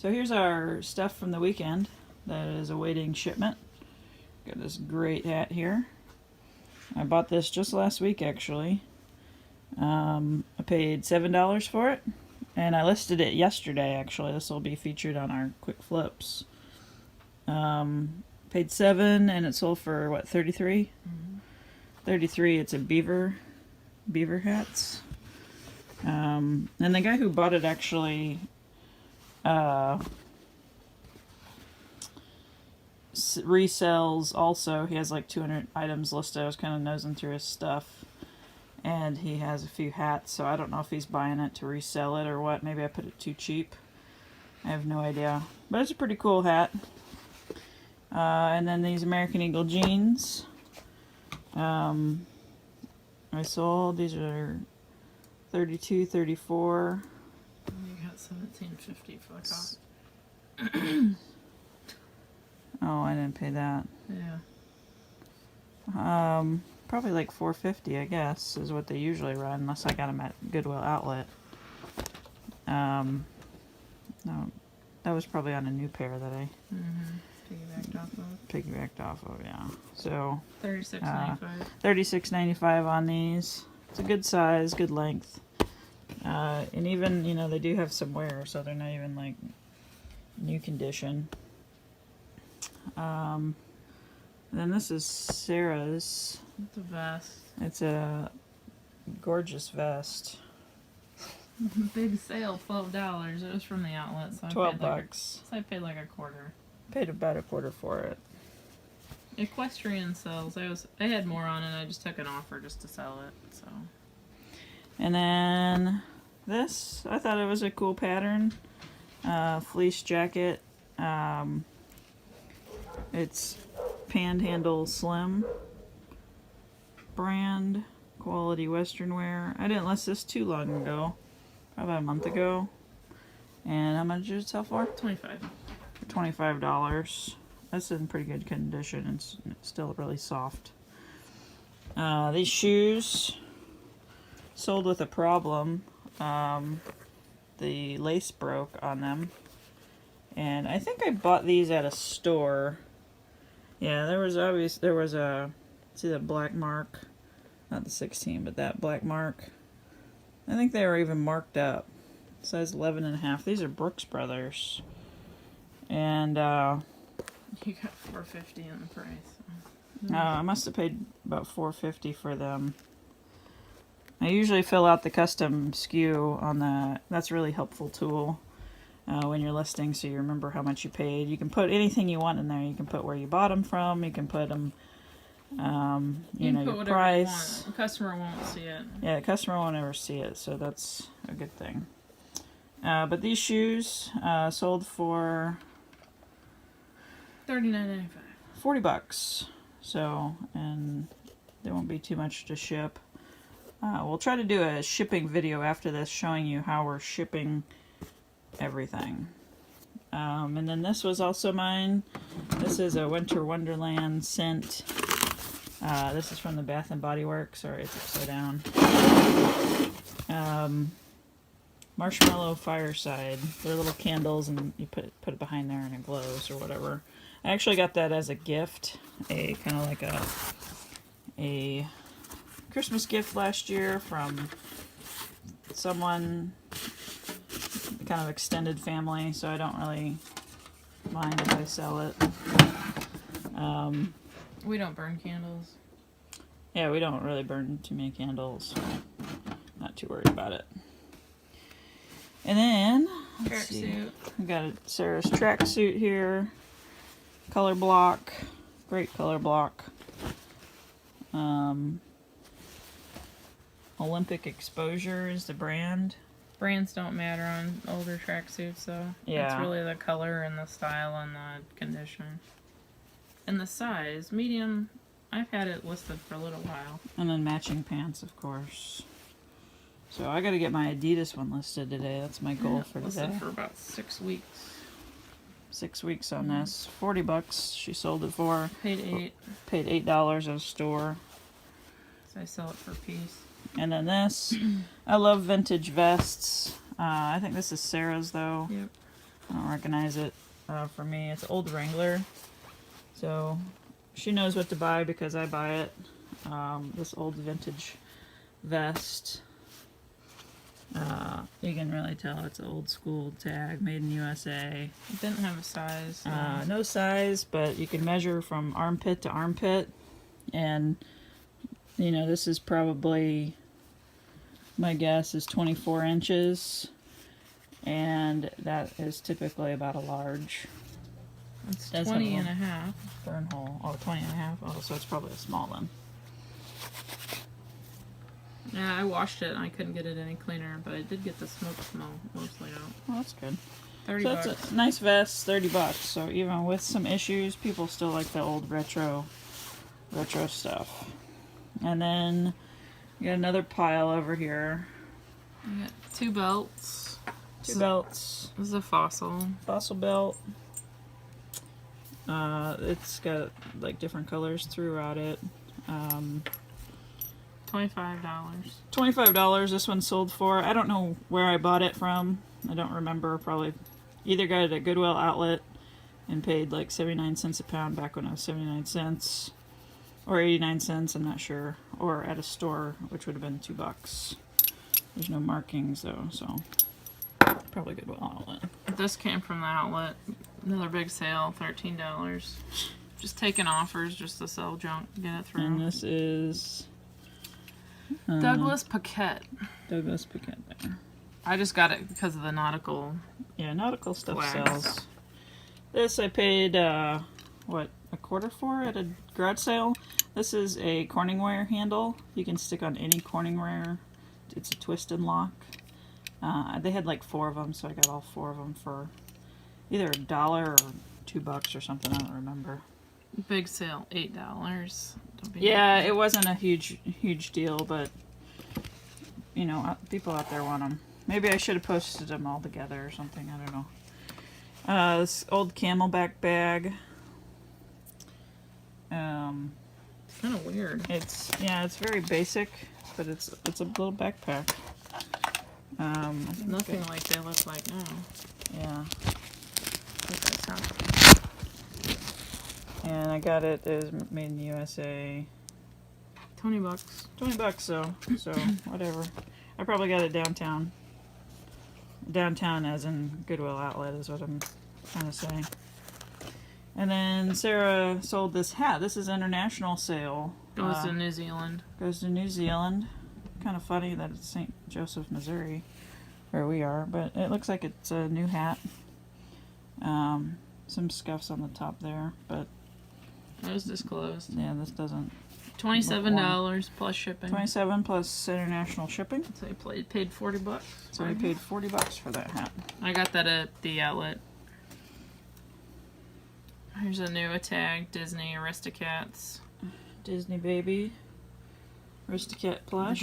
So here's our stuff from the weekend that is awaiting shipment. Got this great hat here. I bought this just last week, actually. I paid $7 for it, and I listed it yesterday, actually. This will be featured on our quick flips. Paid $7, and it sold for, what, $33? Mm-hmm. $33. It's a beaver hats. And the guy who bought it actually resells also. He has like 200 items listed. I was kind of nosing through his stuff, and he has a few hats, so I don't know if he's buying it to resell it or what. Maybe I put it too cheap. I have no idea, but it's a pretty cool hat. And then these American Eagle jeans I sold. These are 32, 34. You got $17.50 for the cost. Oh, I didn't pay that. Yeah. Probably like $4.50, I guess, is what they usually run, unless I got them at Goodwill Outlet. No, that was probably on a new pair that I piggybacked off of. Yeah. So $36.95. $36.95 on these. It's a good size, good length, and even they do have some wear, so they're not even like new condition. Then this is Sarah's. It's a vest. It's a gorgeous vest. Big sale, $12. It was from the outlet, so $12. So I paid like a quarter. Paid about a quarter for it. Equestrian sells. I had more on it. I just took an offer just to sell it. So. And then this, I thought it was a cool pattern. Fleece Jacket. It's Panhandle Slim brand, quality Western wear. I didn't list this too long ago, about a month ago. And how much did it sell for? $25. For $25. That's in pretty good condition. It's still really soft. These shoes sold with a problem. The lace broke on them. And I think I bought these at a store. Yeah, there was a, see that black mark? Not the 16, but that black mark. I think they were even marked up. Size 11.5. These are Brooks Brothers. And, you got $4.50 in the price. So. I must have paid about $4.50 for them. I usually fill out the custom SKU on the, that's a really helpful tool. When you're listing, so you remember how much you paid. You can put anything you want in there. You can put where you bought them from. You can put them, your price. The customer won't see it. Yeah, the customer won't ever see it, so that's a good thing. But these shoes sold for $39.95. $40. So, and there won't be too much to ship. We'll try to do a shipping video after this, showing you how we're shipping everything. And then this was also mine. This is a Winter Wonderland scent. This is from the Bath and Body Works. Sorry, it's upside down. Marshmallow Fireside. They're little candles, and you put it behind there, and it glows or whatever. I actually got that as a gift, a kind of like a Christmas gift last year from someone, kind of extended family, so I don't really mind if I sell it. We don't burn candles. Yeah, we don't really burn too many candles, so not too worried about it. And then, let's see. Tracksuit. We got Sarah's tracksuit here. Color block. Great color block. Olympic Exposure is the brand. Brands don't matter on older tracksuits, so yeah. It's really the color and the style and the condition. And the size, medium, I've had it listed for a little while. And then matching pants, of course. So I gotta get my Adidas one listed today. That's my goal for today. Listed for about 6 weeks. 6 weeks on this. $40 she sold it for. Paid $8. Paid $8 at a store. So I sell it for a piece. And then this. I love vintage vests. I think this is Sarah's though. Yep. I don't recognize it. For me, it's old Wrangler. So she knows what to buy because I buy it. This old vintage vest. You can really tell it's an old school tag, made in USA. It didn't have a size. No size, but you can measure from armpit to armpit. And, you know, this is probably, my guess is 24 inches. And that is typically about a large. It's That's 20 a and a half. burn hole. Oh, 20 and a half. Oh, so it's probably a small one. Yeah, I washed it and I couldn't get it any cleaner, but I did get the smoke smell mostly out. Well, that's good. 30 So bucks. that's a nice vest, $30. So even with some issues, people still like the old retro stuff. And then you got another pile over here. I got 2 belts. Two belts. This is a fossil. Fossil belt. It's got like different colors throughout it. $25. $25 this one sold for. I don't know where I bought it from. I don't remember. Probably either got it at Goodwill Outlet and paid like 79 cents a pound back when it was 79 cents. Or 89 cents, I'm not sure. Or at a store, which would have been $2. There's no markings though, so probably Goodwill Outlet. This came from the outlet. Another big sale, $13. Just taking offers just to sell junk, get it through. And this is Douglas Paquette. Douglas Paquette there. I just got it because of the nautical. Yeah, nautical stuff Flags. sells. This I paid what, a quarter for at a garage sale. This is a Corningware handle. You can stick on any Corningware. It's a twist and lock. They had like 4 of them, so I got all 4 of them for either $1 or $2 or something. I don't remember. Big sale, $8. Don't be Yeah, it wasn't a huge deal, but you know, people out there want them. Maybe I should have posted them all together or something. I don't know. This old Camelback bag. It's kind of weird. It's very basic, but it's a little backpack. I think Nothing like they look like now. yeah. That's not- And I got it. It was made in the USA. $20. $20 so whatever. I probably got it downtown. Downtown as in Goodwill Outlet is what I'm trying to say. And then Sarah sold this hat. This is international sale. Goes to New Zealand. Goes to New Zealand. Kind of funny that it's St. Joseph, Missouri, where we are, but it looks like it's a new hat. Some scuffs on the top there, but It was disclosed. yeah, this doesn't. $27 plus shipping. 27 plus international shipping. So I paid $40. So I paid $40 for that hat. I got that at the outlet. Here's a new tag, Disney Aristocats. Disney baby. Aristocat plush.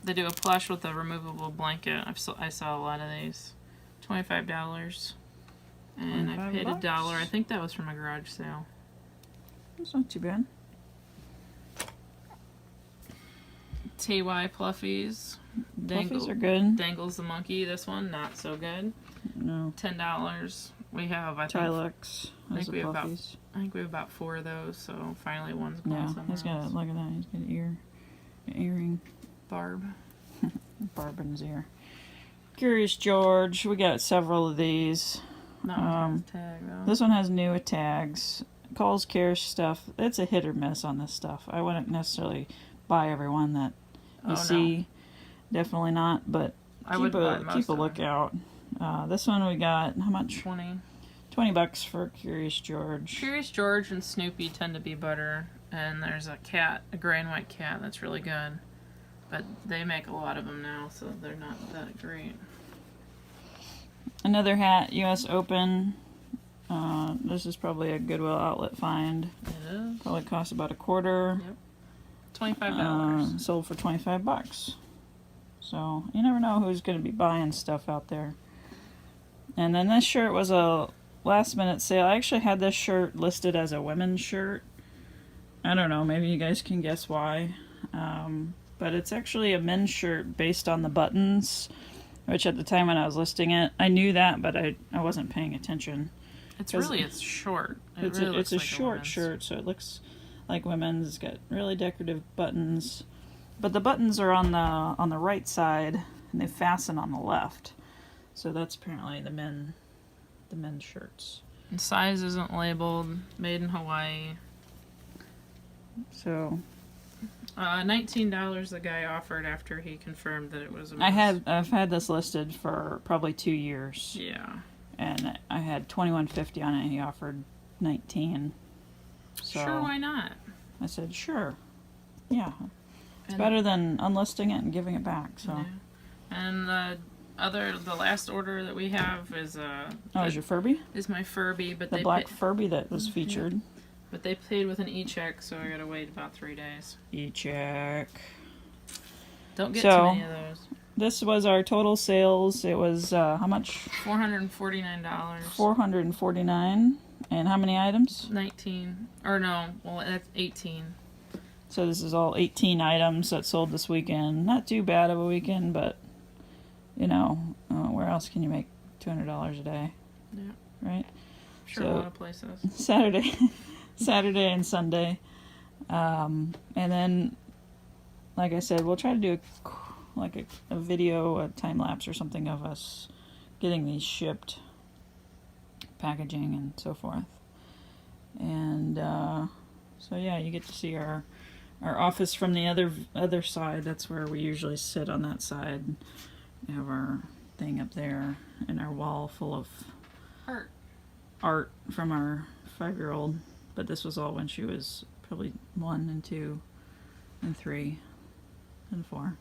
They do a plush with a removable blanket. I saw a lot of these. $25. And I paid $25? $1. I think that was from a garage sale. It's not too bad. TY Pluffies. Fluffies are good. Dangles the monkey. This one, not so good. No. $10. We have, I think, Tilux. think we have about- fluffies. I think we have about 4 of those, so finally one's Yeah, going he's somewhere got else. look at that. He's got an earring. Barb. Barb in his ear. Curious George. We got several of these. That one has a tag though. This one has new tags. Kohl's Cares stuff. It's a hit or miss on this stuff. I wouldn't necessarily buy every one that you see. Definitely not, but I would buy most keep a of them. lookout. This one we got, how much? 20. $20 for Curious George. Curious George and Snoopy tend to be better, and there's a cat, a gray and white cat that's really good. But they make a lot of them now, so they're not that great. Another hat, US Open. This is probably a Goodwill Outlet find. It is. Probably cost about a quarter. Yep. $25. Sold for $25. So you never know who's going to be buying stuff out there. And then this shirt was a last minute sale. I actually had this shirt listed as a women's shirt. I don't know, maybe you guys can guess why. But it's actually a men's shirt based on the buttons. which at the time when I was listing it, I knew that, but I wasn't paying attention. It's short. It's really a like short women's. shirt, so it looks like women's. It's got really decorative buttons, but the buttons are on the right side and they fasten on the left. So that's apparently the men's shirts. And size isn't labeled. Made in Hawaii. So $19 the guy offered after he confirmed that it was a men's. I've had this listed for probably 2 years. Yeah. And I had $21.50 on it. He offered $19. So Sure, why not? I said, sure. Yeah. It's And- better than unlisting it and giving it back. So. Yeah. And the last order that we have is Is your Furby? is my Furby, but The they black Furby that was Mhm. featured. but they paid with an e-check, so I gotta wait about 3 days. E-check. Don't get So- too many of those. This was our total sales. It was how much? $449. $449. And how many items? 19. Or no, well, that's 18. So this is all 18 items that sold this weekend. Not too bad of a weekend, but you know, where else can you make $200 a day? Yeah. Right? Sure, So- a lot of places. Saturday and Sunday. And then, like I said, we'll try to do a video, a time lapse or something of us getting these shipped, packaging and so forth. And so yeah, you get to see our office from the other side. That's where we usually sit, on that side. We have our thing up there and our wall full of art from our 5-year-old. But this was all when she was probably 1 and 2 and 3 and 4.